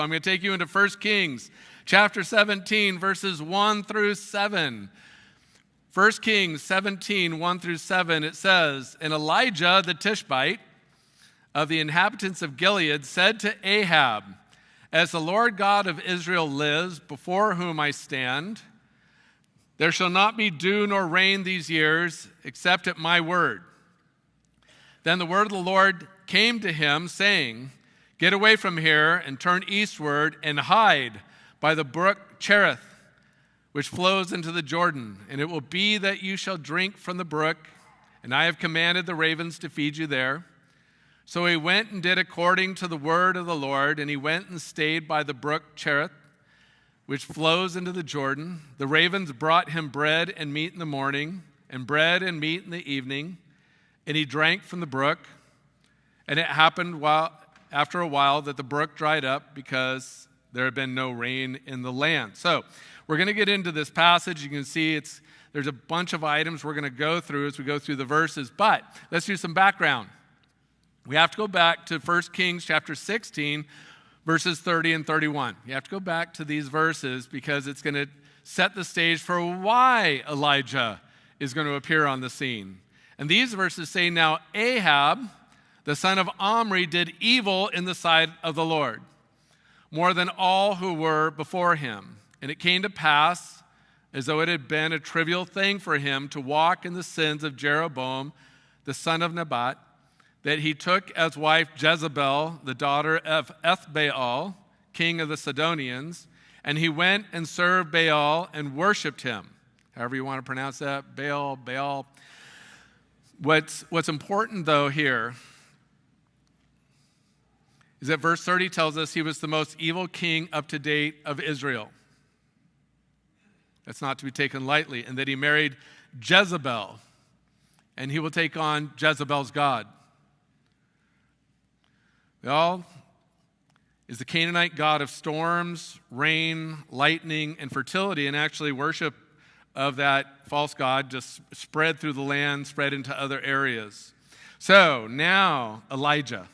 I'm going to take you into 1 Kings chapter 17, verses 1 through 7. 1 Kings 17, 1 through 7, it says, "And Elijah the Tishbite of the inhabitants of Gilead said to Ahab, As the Lord God of Israel lives, before whom I stand, there shall not be dew nor rain these years, except at my word. Then the word of the Lord came to him, saying, Get away from here and turn eastward and hide by the brook Cherith, which flows into the Jordan. And it will be that you shall drink from the brook, and I have commanded the ravens to feed you there. So he went and did according to the word of the Lord, and he went and stayed by the brook Cherith, which flows into the Jordan. The ravens brought him bread and meat in the morning, and bread and meat in the evening, and he drank from the brook. And it happened after a while that the brook dried up because there had been no rain in the land." So we're going to get into this passage. You can see there's a bunch of items we're going to go through as we go through the verses, but let's do some background. We have to go back to 1 Kings chapter 16, verses 30 and 31. You have to go back to these verses because it's going to set the stage for why Elijah is going to appear on the scene. And these verses say, "Now Ahab, the son of Omri, did evil in the sight of the Lord, more than all who were before him. And it came to pass, as though it had been a trivial thing for him to walk in the sins of Jeroboam, the son of Nebat, that he took as wife Jezebel, the daughter of Ethbaal, king of the Sidonians, and he went and served Baal and worshipped him." However you want to pronounce that, Baal. What's important, though, here is that verse 30 tells us he was the most evil king up to date of Israel. That's not to be taken lightly. And that he married Jezebel, and he will take on Jezebel's god. Baal is the Canaanite god of storms, rain, lightning, and fertility, and actually worship of that false god just spread through the land, spread into other areas. So now Elijah.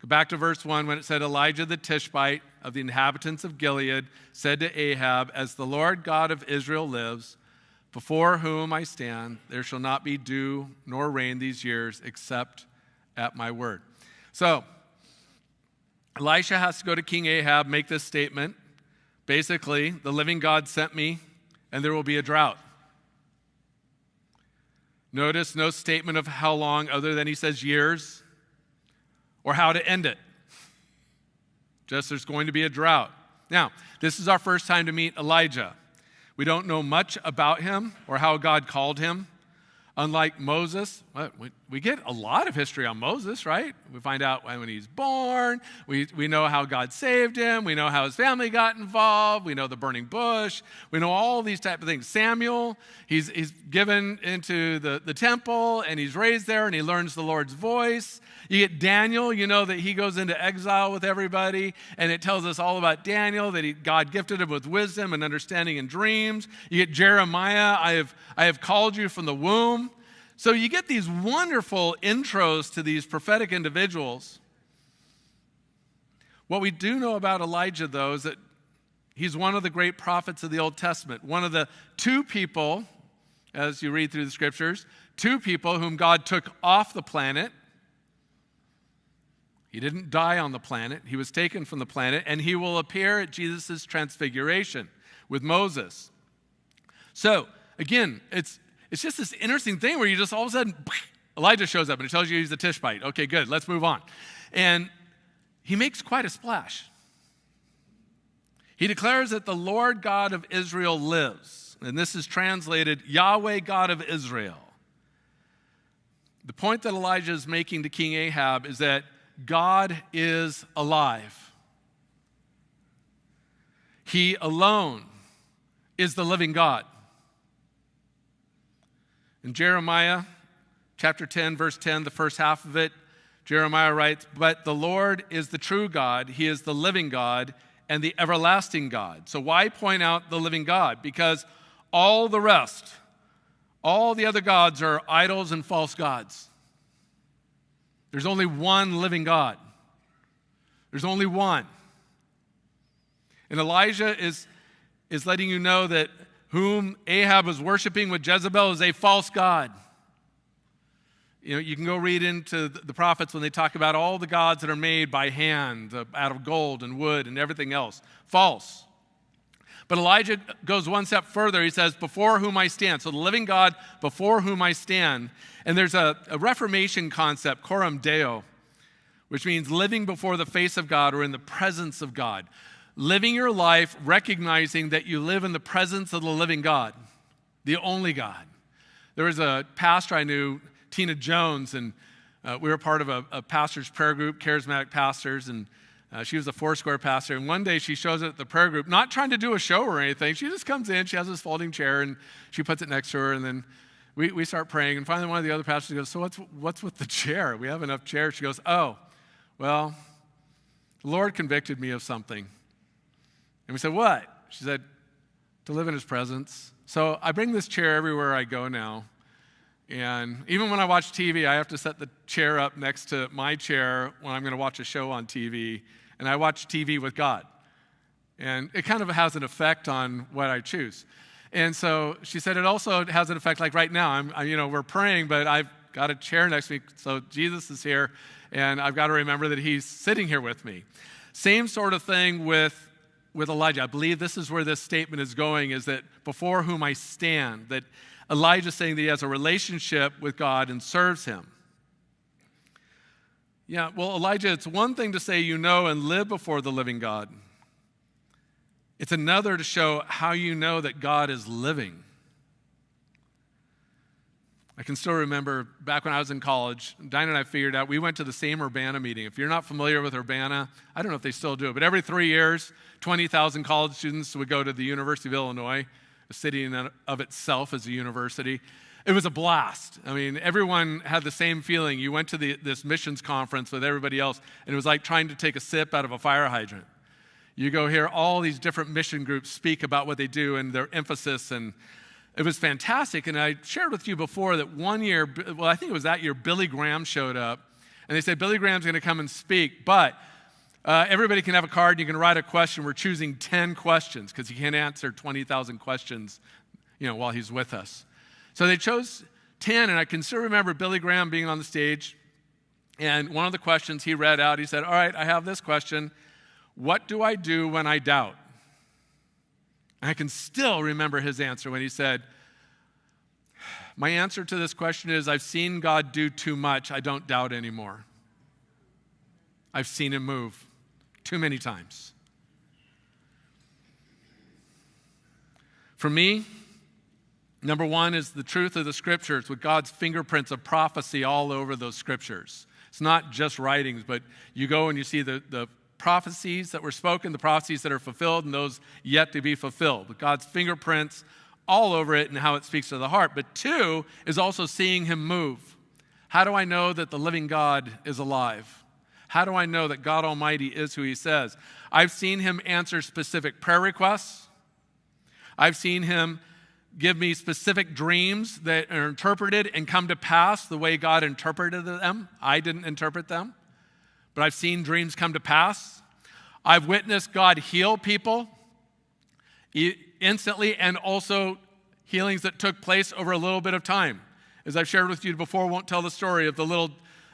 Go back to verse 1 when it said, "Elijah the Tishbite of the inhabitants of Gilead said to Ahab, As the Lord God of Israel lives, before whom I stand, there shall not be dew nor rain these years except at my word." So Elisha has to go to King Ahab, make this statement. Basically, the living God sent me, and there will be a drought. Notice no statement of how long, other than he says years, or how to end it. Just there's going to be a drought. Now, this is our first time to meet Elijah. We don't know much about him or how God called him. Unlike Moses, we get a lot of history on Moses, right? We find out when he's born. We know how God saved him. We know how his family got involved. We know the burning bush. We know all these type of things. Samuel, he's given into the temple, and he's raised there, and he learns the Lord's voice. You get Daniel, you know that he goes into exile with everybody, and it tells us all about Daniel, that God gifted him with wisdom and understanding and dreams. You get Jeremiah, I have called you from the womb. So you get these wonderful intros to these prophetic individuals. What we do know about Elijah, though, is that he's one of the great prophets of the Old Testament, one of the two people, as you read through the scriptures, two people whom God took off the planet. He didn't die on the planet. He was taken from the planet, and he will appear at Jesus' transfiguration with Moses. So, again, it's just this interesting thing where you just all of a sudden, Elijah shows up and it tells you he's the Tishbite. Okay, good, let's move on. And he makes quite a splash. He declares that the Lord God of Israel lives. And this is translated, Yahweh God of Israel. The point that Elijah is making to King Ahab is that God is alive. He alone is the living God. In Jeremiah chapter 10, verse 10, the first half of it, Jeremiah writes, "But the Lord is the true God. He is the living God and the everlasting God." So why point out the living God? Because all the rest, all the other gods are idols and false gods. There's only one living God. There's only one. And Elijah is letting you know that whom Ahab was worshiping with Jezebel is a false god. You know, you can go read into the prophets when they talk about all the gods that are made by hand, out of gold and wood and everything else. False. But Elijah goes one step further. He says, before whom I stand. So the living God, before whom I stand. And there's a Reformation concept, coram Deo, which means living before the face of God or in the presence of God. Living your life recognizing that you live in the presence of the living God, the only God. There was a pastor I knew, Tina Jones, and we were part of a pastor's prayer group, charismatic pastors, and she was a Foursquare pastor. And one day she shows up at the prayer group, not trying to do a show or anything. She just comes in, she has this folding chair, and she puts it next to her, and then we start praying. And finally one of the other pastors goes, so what's with the chair? We have enough chairs. She goes, oh, well, the Lord convicted me of something. And we said, what? She said, to live in his presence. So I bring this chair everywhere I go now. And even when I watch TV, I have to set the chair up next to my chair when I'm going to watch a show on TV. And I watch TV with God. And it kind of has an effect on what I choose. And so she said it also has an effect, like right now, we're praying, but I've got a chair next to me, so Jesus is here, and I've got to remember that he's sitting here with me. Same sort of thing with Elijah. I believe this is where this statement is going, is that before whom I stand, that Elijah is saying that he has a relationship with God and serves him. Yeah, well, Elijah, it's one thing to say you know and live before the living God. It's another to show how you know that God is living. I can still remember back when I was in college, Dinah and I figured out, we went to the same Urbana meeting. If you're not familiar with Urbana, I don't know if they still do it, but every 3 years, 20,000 college students would go to the University of Illinois. A city in and of itself as a university. It was a blast. I mean, everyone had the same feeling. You went to this missions conference with everybody else, and it was like trying to take a sip out of a fire hydrant. You go hear all these different mission groups speak about what they do and their emphasis, and it was fantastic. And I shared with you before that one year, well, I think it was that year, Billy Graham showed up, and they said, Billy Graham's going to come and speak, but everybody can have a card, and you can write a question. We're choosing 10 questions because he can't answer 20,000 questions, while he's with us. So they chose 10, and I can still remember Billy Graham being on the stage, and one of the questions he read out, he said, all right, I have this question. What do I do when I doubt? And I can still remember his answer when he said, my answer to this question is, I've seen God do too much. I don't doubt anymore. I've seen him move too many times. For me, number one is the truth of the scriptures with God's fingerprints of prophecy all over those scriptures. It's not just writings, but you go and you see the prophecies that were spoken, the prophecies that are fulfilled, and those yet to be fulfilled. With God's fingerprints all over it and how it speaks to the heart. But two is also seeing him move. How do I know that the living God is alive? How do I know that God Almighty is who he says? I've seen him answer specific prayer requests. I've seen him give me specific dreams that are interpreted and come to pass the way God interpreted them. I didn't interpret them, but I've seen dreams come to pass. I've witnessed God heal people instantly, and also healings that took place over a little bit of time. As I've shared with you before, won't tell the story of the little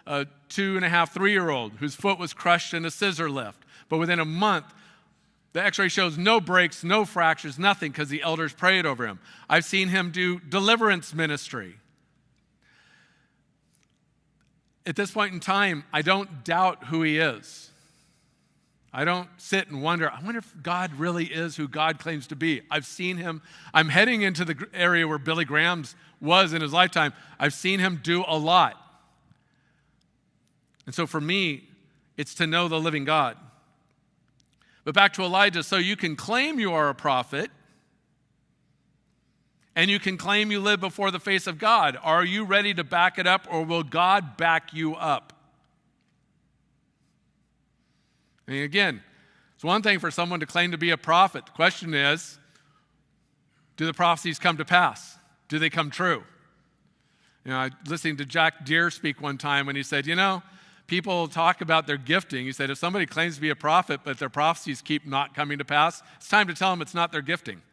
2.5, 3-year-old whose foot was crushed in a scissor lift. But within a month, the x-ray shows no breaks, no fractures, nothing, because the elders prayed over him. I've seen him do deliverance ministry. At this point in time, I don't doubt who he is. I don't sit and wonder, I wonder if God really is who God claims to be. I've seen him. I'm heading into the area where Billy Graham's was in his lifetime. I've seen him do a lot. And so for me, it's to know the living God. But back to Elijah, so you can claim you are a prophet, and you can claim you live before the face of God. Are you ready to back it up, or will God back you up? I mean, again, it's one thing for someone to claim to be a prophet. The question is, do the prophecies come to pass? Do they come true? I was listening to Jack Deere speak one time when he said, people talk about their gifting, you said if somebody claims to be a prophet, but their prophecies keep not coming to pass, it's time to tell them it's not their gifting.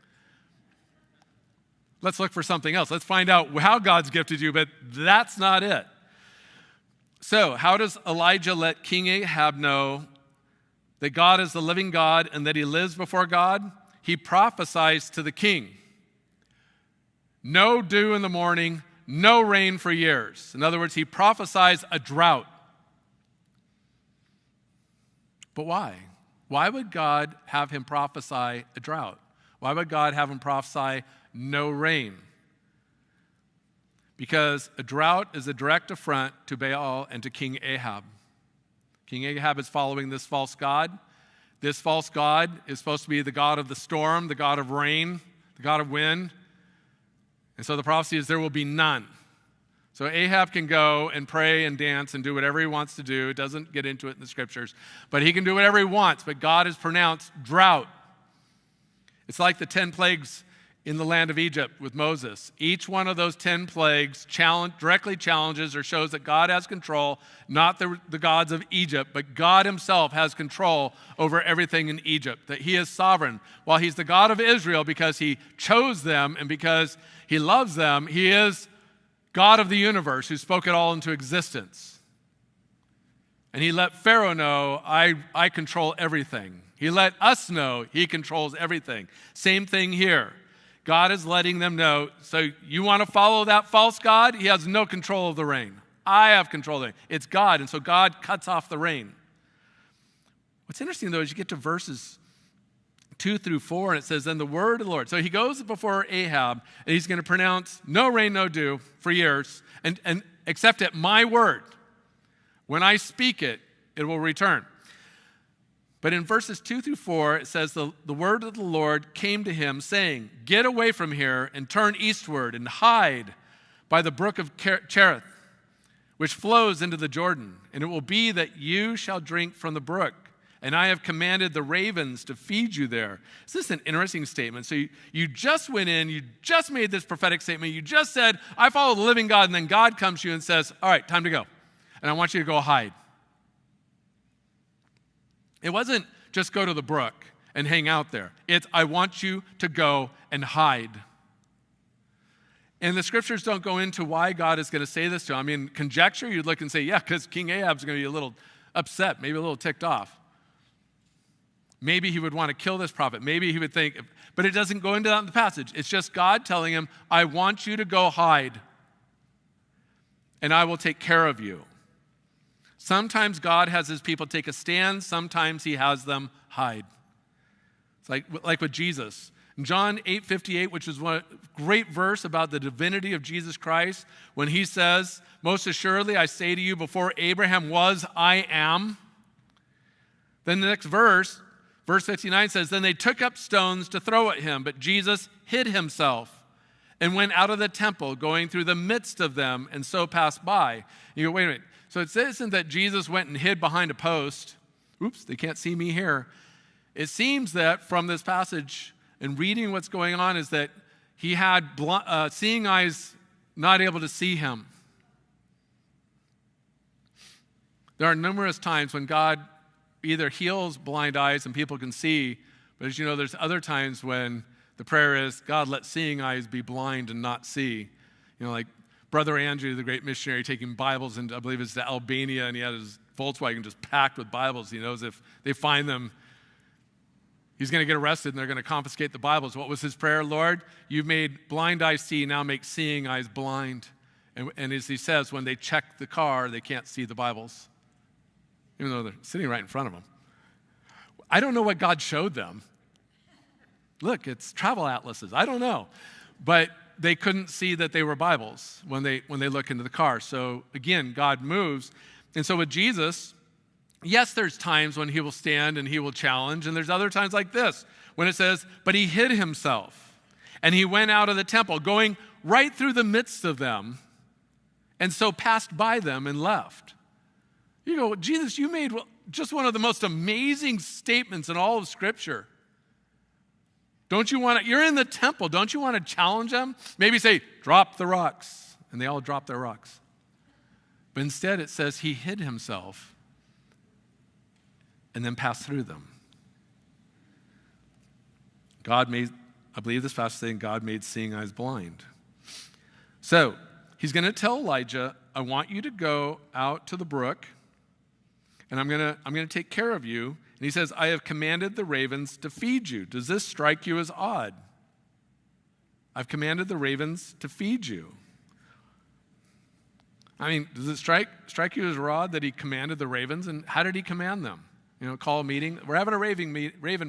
Let's look for something else. Let's find out how God's gifted you, but that's not it. So, how does Elijah let King Ahab know that God is the living God and that he lives before God? He prophesies to the king. No dew in the morning, no rain for years. In other words, he prophesies a drought. But why? Why would God have him prophesy a drought? Why would God have him prophesy no rain? Because a drought is a direct affront to Baal and to King Ahab. King Ahab is following this false god. This false god is supposed to be the god of the storm, the god of rain, the god of wind. And so the prophecy is there will be none. So Ahab can go and pray and dance and do whatever he wants to do. It doesn't get into it in the scriptures. But he can do whatever he wants. But God has pronounced drought. It's like the 10 plagues in the land of Egypt with Moses. Each one of those 10 plagues directly challenges or shows that God has control, not the gods of Egypt, but God himself has control over everything in Egypt, that he is sovereign. While he's the God of Israel because he chose them and because he loves them, he is God of the universe who spoke it all into existence. And he let Pharaoh know, I control everything. He let us know he controls everything. Same thing here. God is letting them know, so you want to follow that false god? He has no control of the rain. I have control of it. It's God, and so God cuts off the rain. What's interesting, though, is you get to verses 2 through 4, and it says, then the word of the Lord. So he goes before Ahab, and he's going to pronounce no rain, no dew for years, and except at my word. When I speak it, it will return. But in verses 2 through 4, it says, the word of the Lord came to him, saying, get away from here and turn eastward and hide by the brook of Cherith, which flows into the Jordan. And it will be that you shall drink from the brook. And I have commanded the ravens to feed you there. Is this an interesting statement? So you just went in, you just made this prophetic statement. You just said, I follow the living God. And then God comes to you and says, all right, time to go. And I want you to go hide. It wasn't just go to the brook and hang out there. It's I want you to go and hide. And the scriptures don't go into why God is going to say this to him. I mean, conjecture, you'd look and say, yeah, because King Ahab's going to be a little upset, maybe a little ticked off. Maybe he would want to kill this prophet. Maybe he would think, but it doesn't go into that in the passage. It's just God telling him, I want you to go hide, and I will take care of you. Sometimes God has his people take a stand. Sometimes he has them hide. It's like with Jesus. In John 8:58, which is one great verse about the divinity of Jesus Christ, when he says, most assuredly I say to you, before Abraham was, I am. Then the next verse 59 says, then they took up stones to throw at him, but Jesus hid himself and went out of the temple, going through the midst of them, and so passed by. You go, wait a minute. So it isn't that Jesus went and hid behind a post. Oops, they can't see me here. It seems that from this passage and reading what's going on is that he had seeing eyes not able to see him. There are numerous times when God either heals blind eyes and people can see, but as you know, there's other times when the prayer is, God, let seeing eyes be blind and not see. You know, like Brother Andrew, the great missionary, taking Bibles, and I believe it's to Albania, and he had his Volkswagen just packed with Bibles. He knows if they find them, he's going to get arrested, and they're going to confiscate the Bibles. What was his prayer? Lord, you've made blind eyes see, now make seeing eyes blind. And as he says, when they check the car, they can't see the Bibles, even though they're sitting right in front of them. I don't know what God showed them. Look, it's travel atlases. I don't know. But they couldn't see that they were Bibles when they look into the car. So again, God moves. And so with Jesus, yes, there's times when he will stand and he will challenge, and there's other times like this, when it says, but he hid himself, and he went out of the temple, going right through the midst of them, and so passed by them and left. You go, Jesus, you made just one of the most amazing statements in all of Scripture. Don't you want to, you're in the temple, don't you want to challenge them? Maybe say, drop the rocks. And they all drop their rocks. But instead it says he hid himself and then passed through them. I believe this passage saying God made seeing eyes blind. So he's going to tell Elijah, I want you to go out to the brook, and I'm going to take care of you. And he says, I have commanded the ravens to feed you. Does this strike you as odd? I've commanded the ravens to feed you. I mean, does it strike you as odd that he commanded the ravens? And how did he command them? Call a meeting. We're having a raven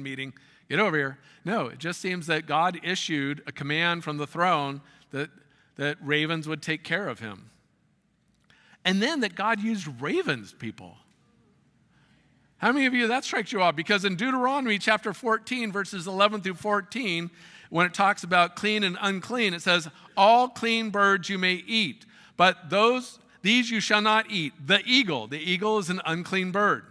meeting. Get over here. No, it just seems that God issued a command from the throne that ravens would take care of him. And then that God used ravens, people. How many of you that strikes you off? Because in Deuteronomy chapter 14, verses 11 through 14, when it talks about clean and unclean, it says, all clean birds you may eat, but these you shall not eat. The eagle is an unclean bird.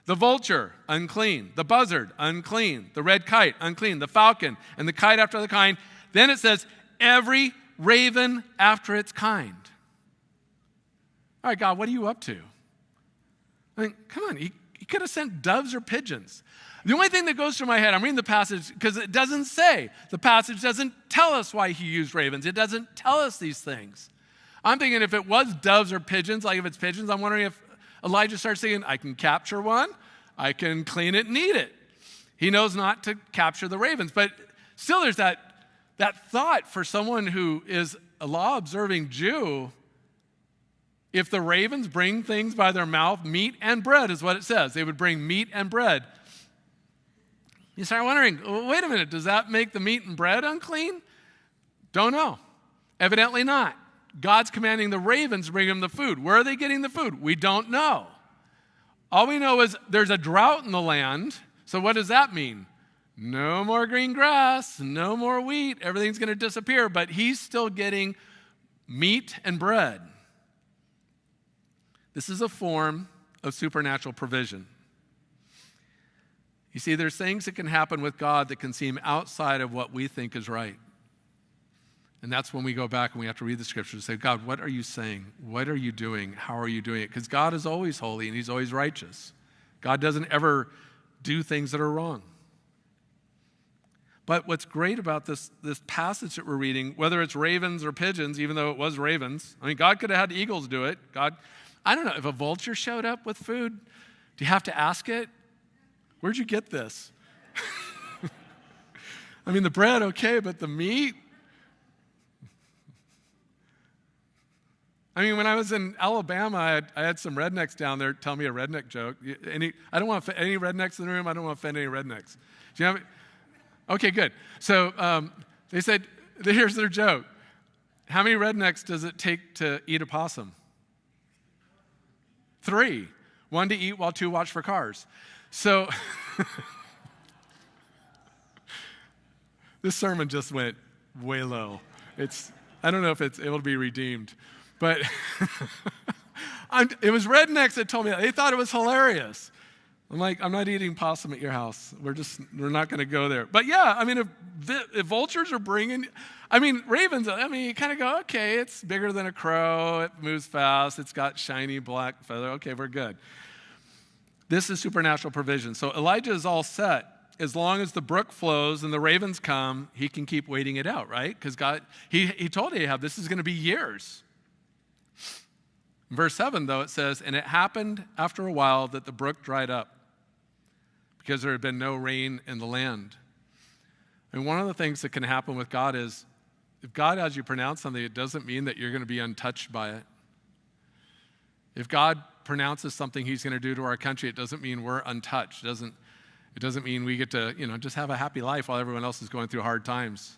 The vulture, unclean. The buzzard, unclean. The red kite, unclean. The falcon and the kite after the kind. Then it says, every raven after its kind. All right, God, what are you up to? I mean, come on, he could have sent doves or pigeons. The only thing that goes through my head, I'm reading the passage because it doesn't say. The passage doesn't tell us why he used ravens. It doesn't tell us these things. I'm thinking if it was doves or pigeons, like if it's pigeons, I'm wondering if Elijah starts thinking, I can capture one, I can clean it and eat it. He knows not to capture the ravens. But still there's that thought for someone who is a law-observing Jew. If the ravens bring things by their mouth, meat and bread is what it says. They would bring meat and bread. You start wondering, well, wait a minute, does that make the meat and bread unclean? Don't know. Evidently not. God's commanding the ravens to bring him the food. Where are they getting the food? We don't know. All we know is there's a drought in the land. So what does that mean? No more green grass, no more wheat. Everything's going to disappear. But he's still getting meat and bread. This is a form of supernatural provision. You see, there's things that can happen with God that can seem outside of what we think is right. And that's when we go back and we have to read the scriptures and say, God, what are you saying? What are you doing? How are you doing it? Because God is always holy and he's always righteous. God doesn't ever do things that are wrong. But what's great about this passage that we're reading, whether it's ravens or pigeons, even though it was ravens, I mean, God could have had eagles do it. God, I don't know, if a vulture showed up with food, do you have to ask it? Where'd you get this? I mean, the bread, okay, but the meat? I mean, when I was in Alabama, I had some rednecks down there tell me a redneck joke. I don't want any rednecks in the room. I don't want to offend any rednecks. Do you have? Okay, good. So they said, here's their joke. How many rednecks does it take to eat a possum? 3. 1 to eat while 2 watch for cars. So this sermon just went way low. I don't know if it's able to be redeemed. But it was rednecks that told me that. They thought it was hilarious. I'm like, I'm not eating possum at your house. We're not going to go there. But yeah, I mean, if vultures are bringing, ravens, you kind of go, okay, it's bigger than a crow. It moves fast. It's got shiny black feather. Okay, we're good. This is supernatural provision. So Elijah is all set. As long as the brook flows and the ravens come, he can keep waiting it out, right? Because God, he told Ahab, this is going to be years. In verse 7, though, it says, and it happened after a while that the brook dried up because there had been no rain in the land. And one of the things that can happen with God is if God has you pronounce something, it doesn't mean that you're going to be untouched by it. If God pronounces something he's going to do to our country, it doesn't mean we're untouched. It doesn't mean we get to, just have a happy life while everyone else is going through hard times.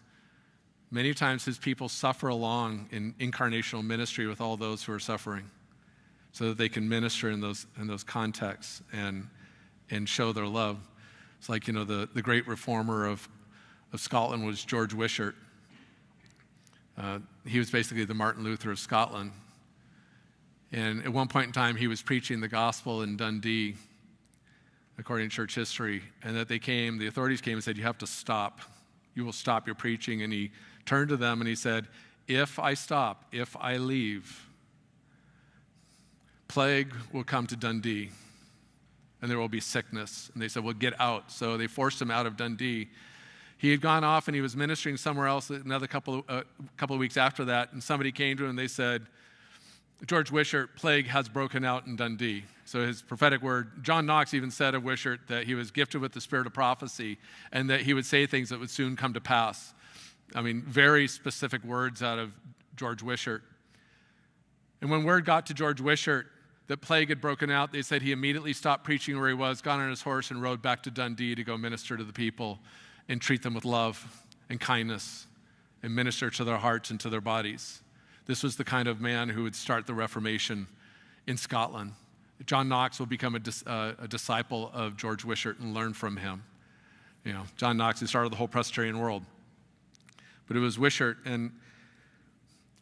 Many times his people suffer along in incarnational ministry with all those who are suffering so that they can minister in those contexts and show their love. It's like, the great reformer of Scotland was George Wishart. He was basically the Martin Luther of Scotland. And at one point in time, he was preaching the gospel in Dundee, according to church history, and that the authorities came and said, you have to stop. You will stop your preaching. And he turned to them and he said, if I stop, if I leave, plague will come to Dundee, and there will be sickness. And they said, well, get out. So they forced him out of Dundee. He had gone off and he was ministering somewhere else another couple of weeks after that, and somebody came to him and they said, George Wishart, plague has broken out in Dundee. So his prophetic word, John Knox even said of Wishart that he was gifted with the spirit of prophecy and that he would say things that would soon come to pass. I mean, very specific words out of George Wishart. And when word got to George Wishart that plague had broken out, they said he immediately stopped preaching where he was, got on his horse, and rode back to Dundee to go minister to the people and treat them with love and kindness and minister to their hearts and to their bodies. This was the kind of man who would start the Reformation in Scotland. John Knox will become a disciple of George Wishart and learn from him. You know, John Knox, who started the whole Presbyterian world. But it was Wishart. And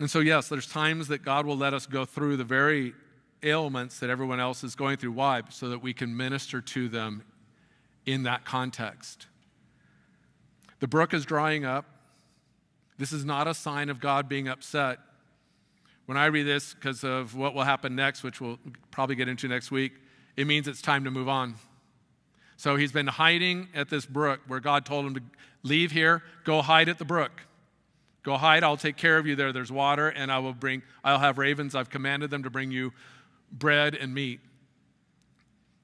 so, yes, there's times that God will let us go through the very ailments that everyone else is going through. Why? So that we can minister to them in that context. The brook is drying up. This is not a sign of God being upset. When I read this, because of what will happen next, which we'll probably get into next week, it means it's time to move on. So he's been hiding at this brook where God told him to leave here, go hide at the brook. Go hide, I'll take care of you there. There's water, and I'll have ravens. I've commanded them to bring you bread and meat.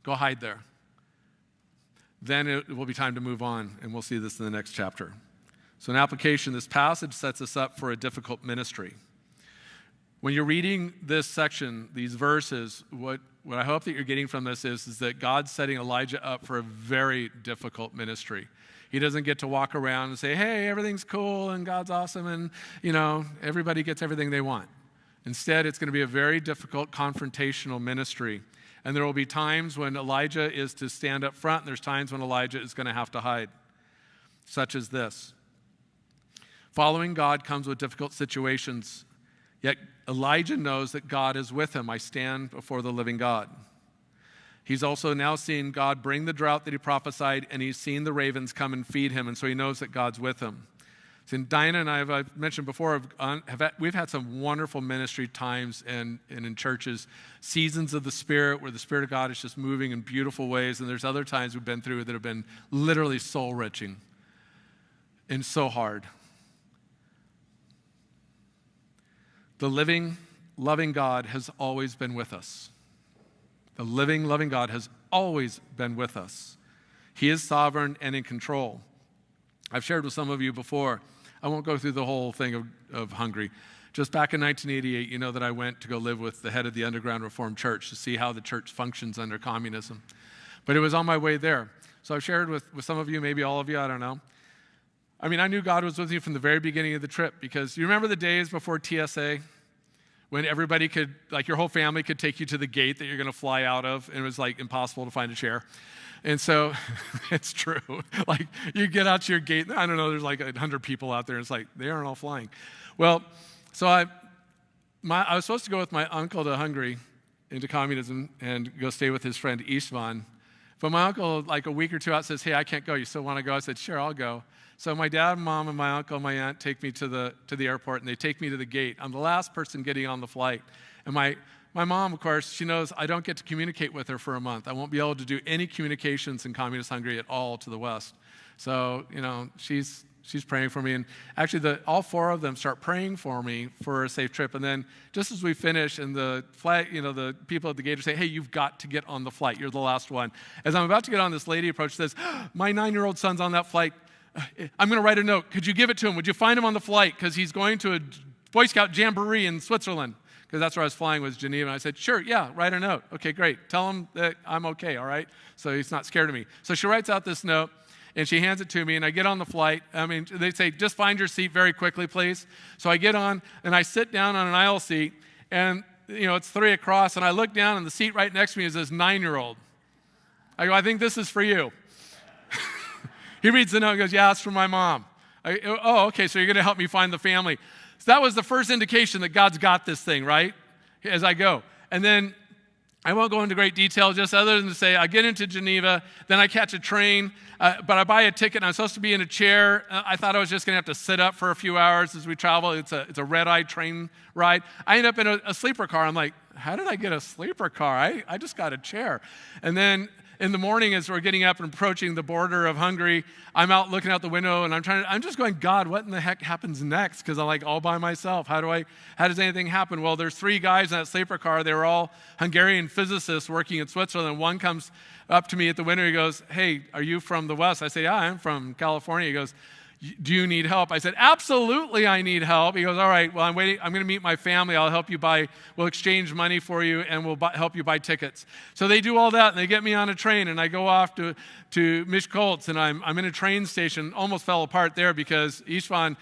Go hide there. Then it will be time to move on, and we'll see this in the next chapter. So in application, this passage sets us up for a difficult ministry. When you're reading this section, these verses, what I hope that you're getting from this is that God's setting Elijah up for a very difficult ministry. He doesn't get to walk around and say, hey, everything's cool and God's awesome and, everybody gets everything they want. Instead, it's going to be a very difficult confrontational ministry. And there will be times when Elijah is to stand up front, and there's times when Elijah is going to have to hide, such as this. Following God comes with difficult situations, yet Elijah knows that God is with him. I stand before the living God. He's also now seen God bring the drought that he prophesied, and he's seen the ravens come and feed him, and so he knows that God's with him. So Diana and I, I've mentioned before, we've had some wonderful ministry times and in churches, seasons of the Spirit where the Spirit of God is just moving in beautiful ways, and there's other times we've been through that have been literally soul-wrenching and so hard. The living, loving God has always been with us. The living, loving God has always been with us. He is sovereign and in control. I've shared with some of you before. I won't go through the whole thing of Hungary. Just back in 1988, you know that I went to go live with the head of the Underground Reformed Church to see how the church functions under communism. But it was on my way there. So I've shared with some of you, maybe all of you, I don't know. I mean, I knew God was with me from the very beginning of the trip, because you remember the days before TSA when everybody could, like your whole family could take you to the gate that you're going to fly out of, and it was like impossible to find a chair. And so it's true. Like you get out to your gate, I don't know, there's like 100 people out there. And it's like, they aren't all flying. Well, so I was supposed to go with my uncle to Hungary into communism and go stay with his friend Istvan. But my uncle, like a week or two out, says, hey, I can't go. You still want to go? I said, sure, I'll go. So my dad, mom, and my uncle and my aunt take me to the airport, and they take me to the gate. I'm the last person getting on the flight. And my mom, of course, she knows I don't get to communicate with her for a month. I won't be able to do any communications in communist Hungary at all to the West. So, she's praying for me. And actually, all four of them start praying for me for a safe trip. And then just as we finish, and the flight, the people at the gate are saying, hey, you've got to get on the flight. You're the last one. As I'm about to get on, this lady approaches and says, my 9-year-old son's on that flight. I'm going to write a note. Could you give it to him? Would you find him on the flight? Because he's going to a Boy Scout jamboree in Switzerland. Because that's where I was flying, was Geneva. And I said, sure, yeah, write a note. Okay, great. Tell him that I'm okay, all right? So he's not scared of me. So she writes out this note, and she hands it to me, and I get on the flight. They say, just find your seat very quickly, please. So I get on, and I sit down on an aisle seat, and, it's 3 across, and I look down, and the seat right next to me is this 9-year-old. I go, I think this is for you. He reads the note and goes, yeah, it's for my mom. Oh, okay, so you're going to help me find the family. So that was the first indication that God's got this thing, right, as I go. And then I won't go into great detail, just other than to say I get into Geneva, then I catch a train, but I buy a ticket, and I'm supposed to be in a chair. I thought I was just going to have to sit up for a few hours as we travel. It's a red-eye train ride. I end up in a sleeper car. I'm like, how did I get a sleeper car? I just got a chair. And then in the morning, as we're getting up and approaching the border of Hungary, I'm out looking out the window, and I'm just going, God, what in the heck happens next? Because I'm like all by myself. How does anything happen? Well, there's 3 guys in that sleeper car. They were all Hungarian physicists working in Switzerland. One comes up to me at the window. He goes, hey, are you from the West? I say, yeah, I'm from California. He goes, do you need help? I said, absolutely, I need help. He goes, all right, well, I'm waiting. I'm going to meet my family. I'll help you we'll exchange money for you, and we'll help you buy tickets. So they do all that, and they get me on a train, and I go off to Miskolc, and I'm in a train station. Almost fell apart there because Istvan,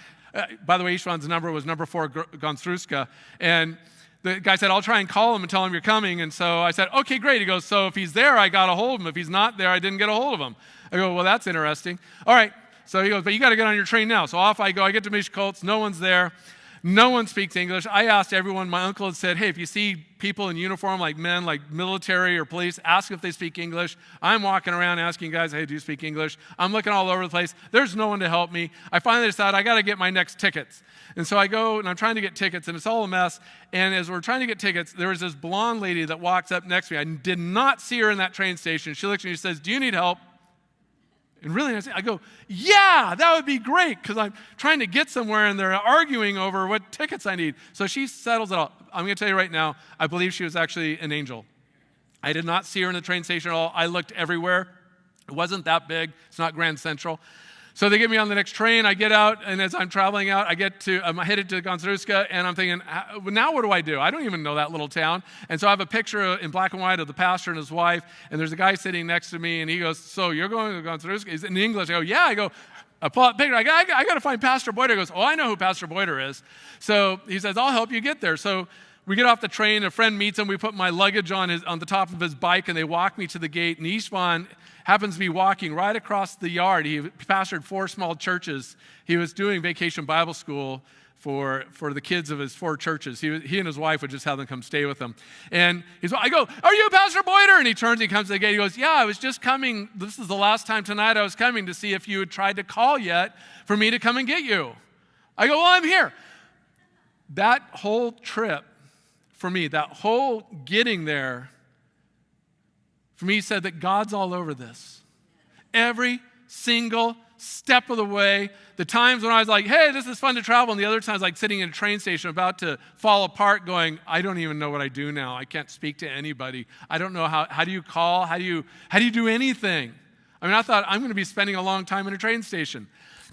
by the way, Istvan's number was number 4 Gonstruska, and the guy said, I'll try and call him and tell him you're coming. And so I said, okay, great. He goes, so if he's there, I got a hold of him. If he's not there, I didn't get a hold of him. I go, well, that's interesting. All right. So he goes, but you got to get on your train now. So off I go. I get to Miskolc. No one's there. No one speaks English. I asked everyone. My uncle had said, hey, if you see people in uniform, like men, like military or police, ask if they speak English. I'm walking around asking guys, hey, do you speak English? I'm looking all over the place. There's no one to help me. I finally decide I got to get my next tickets. And so I go, and I'm trying to get tickets, and it's all a mess. And as we're trying to get tickets, there was this blonde lady that walks up next to me. I did not see her in that train station. She looks at me and says, do you need help? And really, I go, yeah, that would be great, because I'm trying to get somewhere, and they're arguing over what tickets I need. So she settles it all. I'm going to tell you right now, I believe she was actually an angel. I did not see her in the train station at all. I looked everywhere. It wasn't that big. It's not Grand Central. So they get me on the next train. I get out, and as I'm traveling out, I'm headed to Gonstruska, and I'm thinking, now what do? I don't even know that little town. And so I have a picture in black and white of the pastor and his wife, and there's a guy sitting next to me, and he goes, so you're going to Gonstruska? He's in English. I go, yeah. I go, I pull out the picture. I got to find Pastor Boyder. He goes, oh, I know who Pastor Boyder is. So he says, I'll help you get there. So we get off the train. A friend meets him. We put my luggage on the top of his bike, and they walk me to the gate. And Istvan happens to be walking right across the yard. He pastored 4 small churches. He was doing vacation Bible school for the kids of his 4 churches. He and his wife would just have them come stay with him. And I go, are you Pastor Boyder? And he turns, he comes to the gate. He goes, yeah, I was just coming. This is the last time tonight I was coming to see if you had tried to call yet for me to come and get you. I go, well, I'm here. That whole trip for me, that whole getting there, for me, said that God's all over this. Every single step of the way. The times when I was like, hey, this is fun to travel, and the other times like sitting in a train station about to fall apart going, I don't even know what I do now. I can't speak to anybody. I don't know how do you call? How do you do anything? I mean, I thought I'm going to be spending a long time in a train station.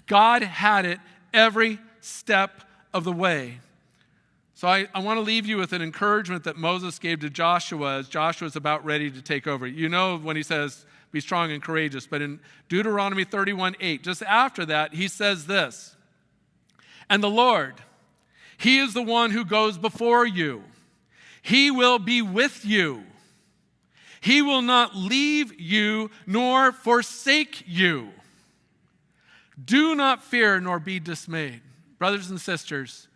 God had it every step of the way. So I want to leave you with an encouragement that Moses gave to Joshua as Joshua's about ready to take over. You know when he says, be strong and courageous. But in Deuteronomy 31:8, just after that, he says this, and the Lord, he is the one who goes before you. He will be with you. He will not leave you nor forsake you. Do not fear nor be dismayed. Brothers and sisters,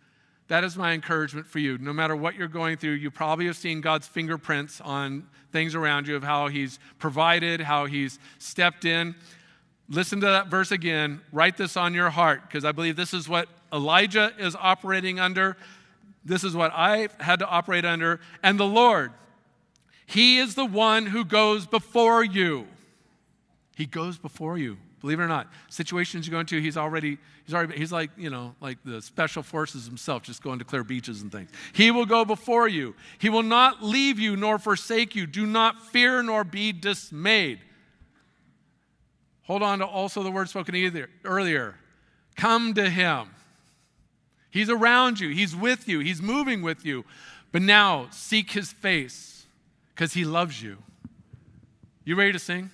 that is my encouragement for you. No matter what you're going through, you probably have seen God's fingerprints on things around you of how he's provided, how he's stepped in. Listen to that verse again. Write this on your heart, because I believe this is what Elijah is operating under. This is what I've had to operate under. And the Lord, he is the one who goes before you. He goes before you. Believe it or not, situations you go into, he's like, like the special forces himself, just going to clear beaches and things. He will go before you. He will not leave you nor forsake you. Do not fear nor be dismayed. Hold on to also the word spoken earlier. Come to him. He's around you. He's with you. He's moving with you. But now seek his face, because he loves you. You ready to sing?